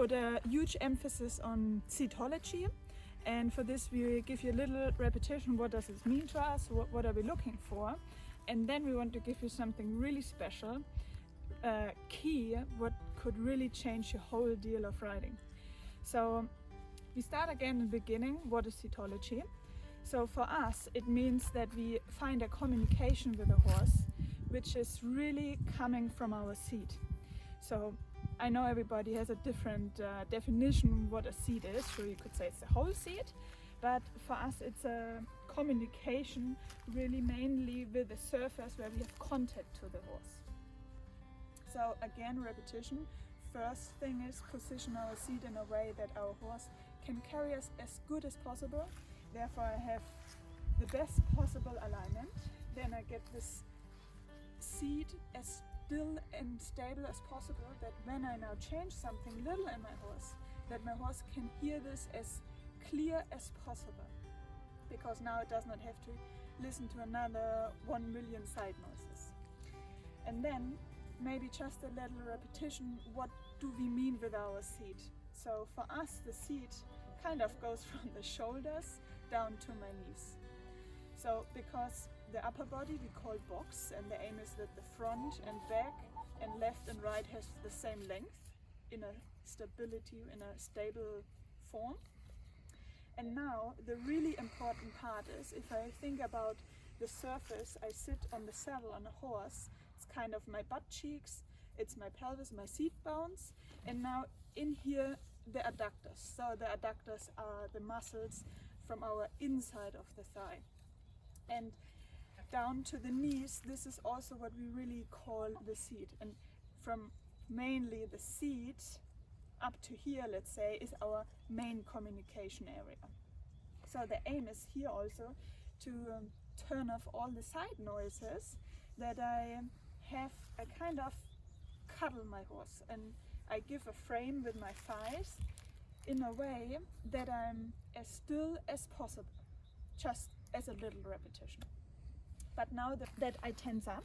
put a huge emphasis on SEATology, and for this we give you a little repetition. What does this mean to us? What are we looking for? And then we want to give you something really special, key, what could really change your whole deal of riding. So we start again in the beginning. What is SEATology? So for us, it means that we find a communication with the horse, which is really coming from our seat. So I know everybody has a different definition what a seat is. So you could say it's the whole seat, but for us it's a communication really mainly with the surface where we have contact to the horse. So again, repetition. First thing is position our seat in a way that our horse can carry us as good as possible. Therefore I have the best possible alignment. Then I get this seat as still and stable as possible, that when I now change something little in my horse, that my horse can hear this as clear as possible. Because now it does not have to listen to another 1 million side noises. And then maybe just a little repetition, what do we mean with our seat? So for us the seat kind of goes from the shoulders down to my knees. So because the upper body we call box, and the aim is that the front and back and left and right has the same length in a stability, in a stable form. And now the really important part is, if I think about the surface, I sit on the saddle on a horse, it's kind of my butt cheeks, it's my pelvis, my seat bones, and now in here the adductors. So the adductors are the muscles from our inside of the thigh. And down to the knees, this is also what we really call the seat. And from mainly the seat up to here, let's say, is our main communication area. So the aim is here also to turn off all the side noises, that I have a kind of cuddle my horse, and I give a frame with my thighs in a way that I'm as still as possible, just as a little repetition. But now that I tense up,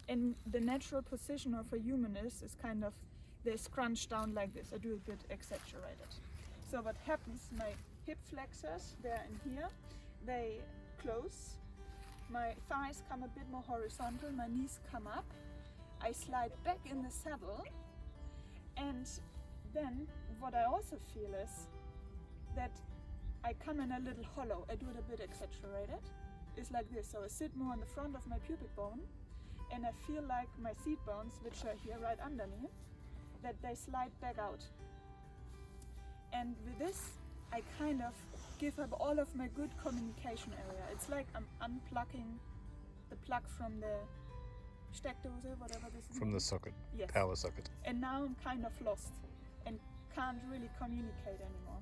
and the natural position of a human is kind of, they scrunch down like this. I do a bit exaggerated. So what happens, my hip flexors, they're in here, they close, my thighs come a bit more horizontal, my knees come up, I slide back in the saddle, and then what I also feel is that I come in a little hollow. I do it a bit exaggerated. It's like this. So I sit more on the front of my pubic bone, and I feel like my seat bones, which are here right under me, that they slide back out. And with this, I kind of give up all of my good communication area. It's like I'm unplugging the plug from the Steckdose, whatever this is. From the socket, yes. Power socket. And now I'm kind of lost and can't really communicate anymore.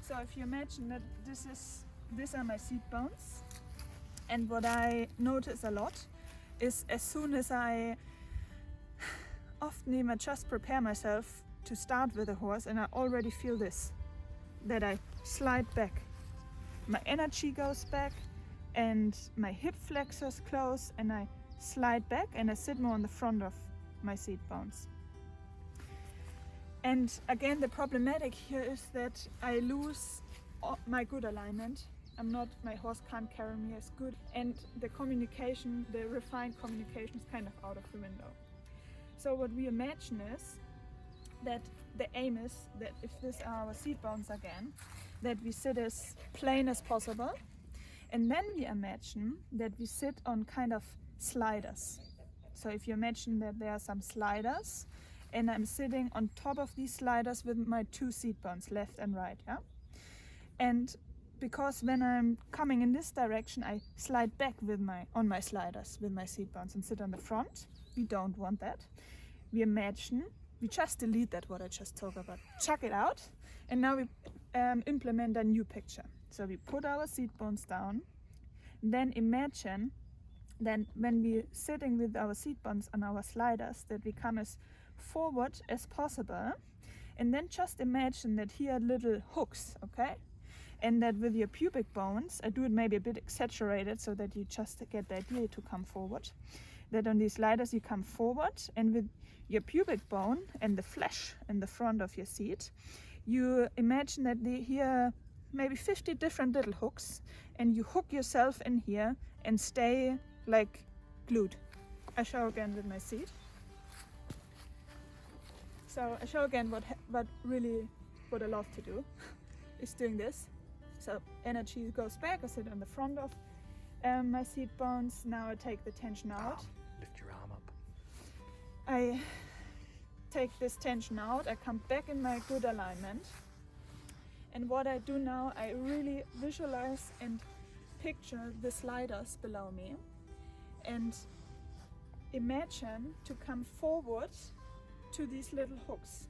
So if you imagine that these are my seat bones, and what I notice a lot is, as soon as I often even just prepare myself to start with a horse, and I already feel this, that I slide back. My energy goes back, and my hip flexors close, and I slide back, and I sit more on the front of my seat bones. And again, the problematic here is that I lose my good alignment. My horse can't carry me as good, and the communication, the refined communication, is kind of out of the window. So what we imagine is that the aim is that if this are our seat bones again, that we sit as plain as possible, and then we imagine that we sit on kind of sliders. So if you imagine that there are some sliders, and I'm sitting on top of these sliders with my two seat bones, left and right, yeah? And because when I'm coming in this direction, I slide back on my sliders with my seat bones and sit on the front. We don't want that. We imagine, we just delete that what I just talked about, chuck it out, and now we implement a new picture. So we put our seat bones down, then imagine then when we're sitting with our seat bones on our sliders, that we come as forward as possible, and then just imagine that here are little hooks, okay? And that with your pubic bones, I do it maybe a bit exaggerated so that you just get the idea to come forward, that on these sliders you come forward, and with your pubic bone and the flesh in the front of your seat, you imagine that here are maybe 50 different little hooks, and you hook yourself in here and stay like glued. I show again with my seat. So I show again what I love to do is doing this. So energy goes back, I sit on the front of my seat bones. Now I take the tension out. Lift your arm up. I take this tension out, I come back in my good alignment. And what I do now, I really visualize and picture the sliders below me and imagine to come forward to these little hooks.